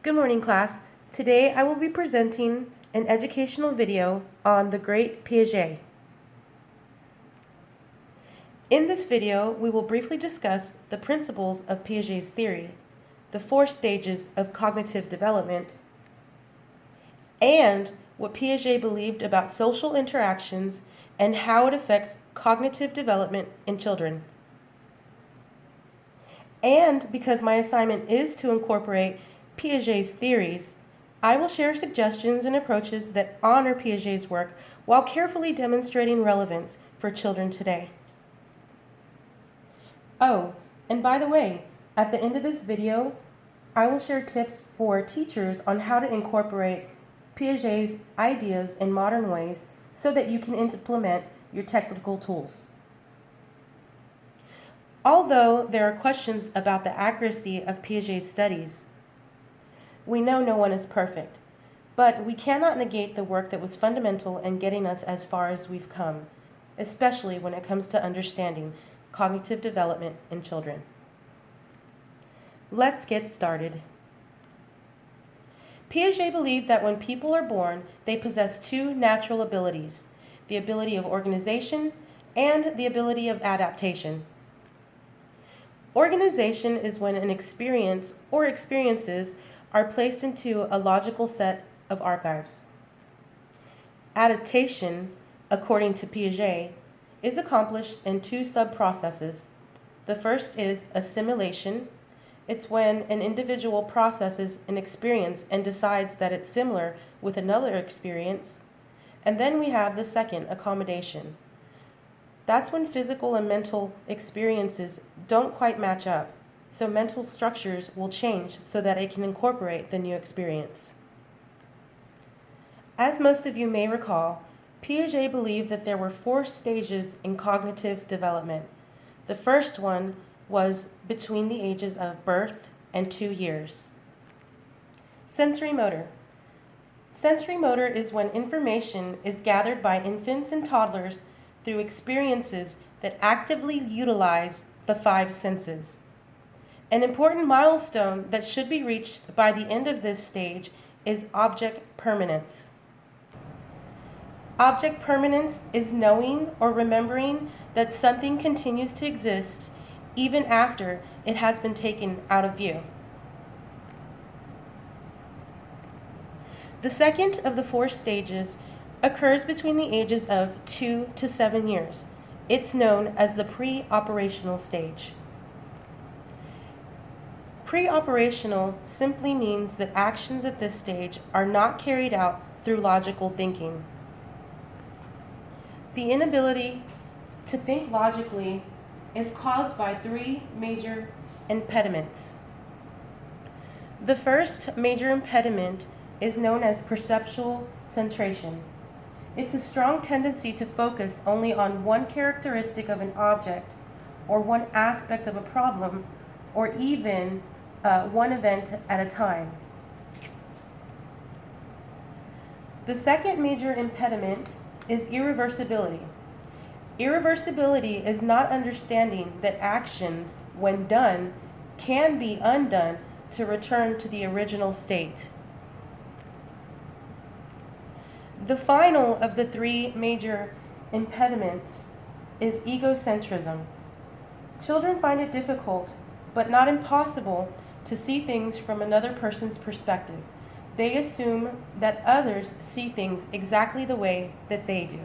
Good morning, class. Today I will be presenting an educational video on the great Piaget. In this video, we will briefly discuss the principles of Piaget's theory, the 4 stages of cognitive development, and what Piaget believed about social interactions and how it affects cognitive development in children. And because my assignment is to incorporate Piaget's theories, I will share suggestions and approaches that honor Piaget's work while carefully demonstrating relevance for children today. Oh, and by the way, at the end of this video, I will share tips for teachers on how to incorporate Piaget's ideas in modern ways so that you can implement your technical tools. Although there are questions about the accuracy of Piaget's studies, we know no one is perfect, but we cannot negate the work that was fundamental in getting us as far as we've come, especially when it comes to understanding cognitive development in children. Let's get started. Piaget believed that when people are born, they possess 2 natural abilities, the ability of organization and the ability of adaptation. Organization is when an experience or experiences are placed into a logical set of archives. Adaptation, according to Piaget, is accomplished in 2 sub-processes. The first is assimilation. It's when an individual processes an experience and decides that it's similar with another experience. And then we have the second, accommodation. That's when physical and mental experiences don't quite match up, so mental structures will change so that it can incorporate the new experience. As most of you may recall, Piaget believed that there were 4 stages in cognitive development. The first one was between the ages of birth and 2 years. Sensory motor. Sensory motor is when information is gathered by infants and toddlers through experiences that actively utilize the 5 senses. An important milestone that should be reached by the end of this stage is object permanence. Object permanence is knowing or remembering that something continues to exist even after it has been taken out of view. The second of the 4 stages occurs between the ages of 2 to 7 years. It's known as the pre-operational stage. Pre-operational simply means that actions at this stage are not carried out through logical thinking. The inability to think logically is caused by 3 major impediments. The first major impediment is known as perceptual centration. It's a strong tendency to focus only on one characteristic of an object or one aspect of a problem or even one event at a time. The second major impediment is irreversibility. Irreversibility is not understanding that actions, when done, can be undone to return to the original state. The final of the 3 major impediments is egocentrism. Children find it difficult, but not impossible, to see things from another person's perspective. They assume that others see things exactly the way that they do.